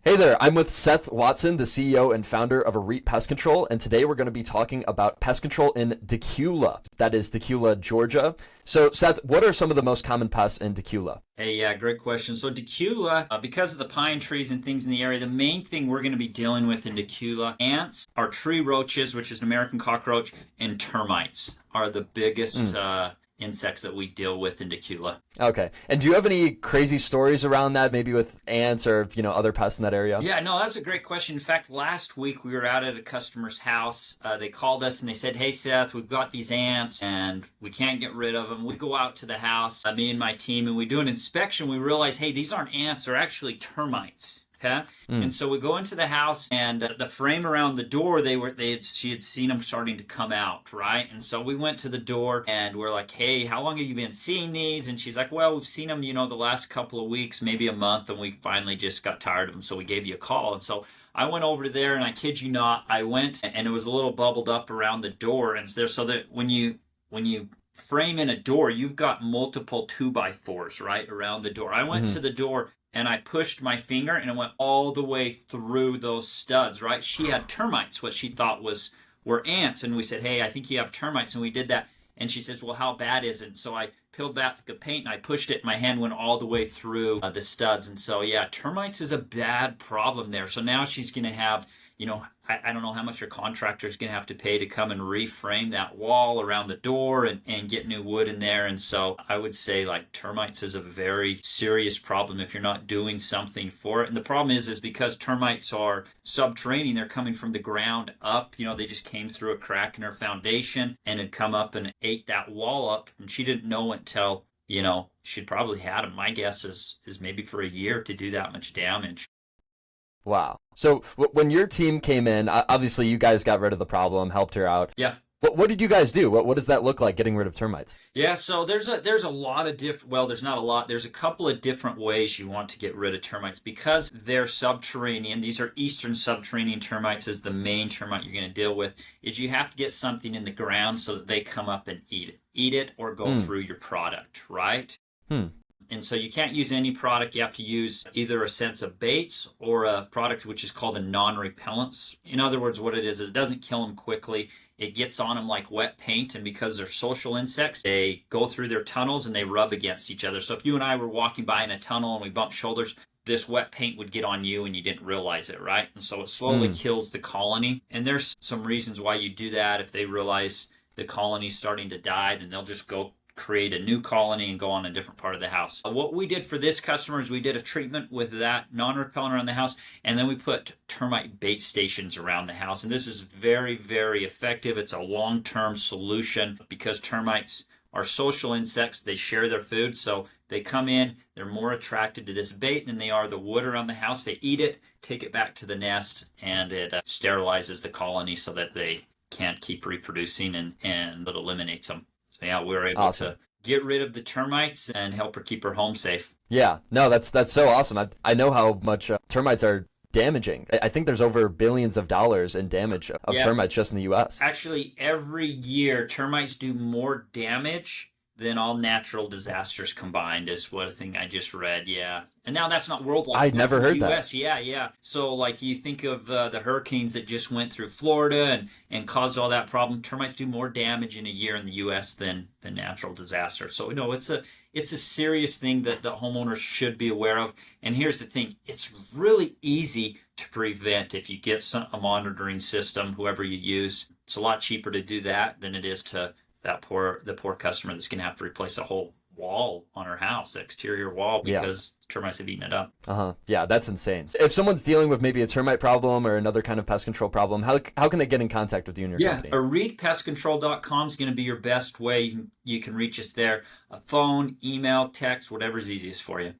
Hey there, I'm with Seth Watson, the CEO and founder of Elite Pest Control, and today we're going to be talking about pest control in Dacula. That is Dacula, Georgia. So, Seth, what are some of the most common pests in Dacula? Hey, yeah, great question. So Dacula, because of the pine trees and things in the area, the main thing we're going to be dealing with in Dacula, ants, are tree roaches, which is an American cockroach, and termites are the biggest insects that we deal with in Dacula. Okay. And do you have any crazy stories around that, maybe with ants or, other pests in that area? Yeah, no, that's a great question. In fact, last week we were out at a customer's house. They called us and they said, "Hey, Seth, we've got these ants and we can't get rid of them." We go out to the house, me and my team, and we do an inspection. We realize, hey, these aren't ants, they're actually termites. Okay. And so we go into the house, and the frame around the door, she had seen them starting to come out, right? And so we went to the door, and we're like, "Hey, how long have you been seeing these?" And she's like, "Well, we've seen them, the last couple of weeks, maybe a month, and we finally just got tired of them, so we gave you a call." And so I went over there, and I kid you not, I went, and it was a little bubbled up around the door, and there, so that when you frame in a door, you've got multiple 2x4s right around the door. I went to the door and I pushed my finger and it went all the way through those studs, right? She had termites, what she thought were ants. And we said, "Hey, I think you have termites." And we did that. And she says, "Well, how bad is it?" And so I peeled back the paint and I pushed it. My hand went all the way through the studs. And so, yeah, termites is a bad problem there. So now she's going to have, I don't know how much your contractor is going to have to pay to come and reframe that wall around the door and get new wood in there. And so I would say like termites is a very serious problem if you're not doing something for it. And the problem is because termites are subterranean, they're coming from the ground up. They just came through a crack in her foundation and had come up and ate that wall up. And she didn't know until, she'd probably had them. My guess is maybe for a year to do that much damage. Wow. So when your team came in, obviously you guys got rid of the problem, helped her out. Yeah. What did you guys do? What does that look like, getting rid of termites? Yeah, so there's a lot of different, well, there's not a lot, there's a couple of different ways you want to get rid of termites because they're subterranean. These are eastern subterranean termites is the main termite you're going to deal with, is you have to get something in the ground so that they come up and eat it or go through your product, right? And so you can't use any product. You have to use either a sense of baits or a product which is called a non-repellent. In other words, what it is, it doesn't kill them quickly. It gets on them like wet paint, and because they're social insects, they go through their tunnels and they rub against each other. So if you and I were walking by in a tunnel and we bumped shoulders, this wet paint would get on you and you didn't realize it, right? And so it slowly kills the colony. And there's some reasons why you do that. If they realize the colony's starting to die, then they'll just go create a new colony and go on a different part of the house. What we did for this customer is we did a treatment with that non-repellent around the house, and then we put termite bait stations around the house. And this is very, very effective. It's a long-term solution because termites are social insects. They share their food, so they come in, they're more attracted to this bait than they are the wood around the house. They eat it, take it back to the nest, and it sterilizes the colony so that they can't keep reproducing, and it eliminates them. So yeah, we were able to get rid of the termites and help her keep her home safe. Yeah, no, that's so awesome. I know how much termites are damaging. I think there's over billions of dollars in damage of termites just in the U.S. Actually, every year, termites do more damage than all natural disasters combined is what a thing I just read, yeah. And now that's not worldwide. I'd never heard US. that. Yeah. So like you think of the hurricanes that just went through Florida and caused all that problem. Termites do more damage in a year in the U.S. than natural disasters. So no, it's a serious thing that the homeowners should be aware of. And here's the thing, it's really easy to prevent if you get a monitoring system, whoever you use. It's a lot cheaper to do that than it is to the poor customer that's going to have to replace a whole wall on her house, the exterior wall, because termites have eaten it up. Yeah, that's insane. If someone's dealing with maybe a termite problem or another kind of pest control problem, how can they get in contact with you and your company? ElitePestControl.com is going to be your best way. You can reach us there. A phone, email, text, whatever's easiest for you.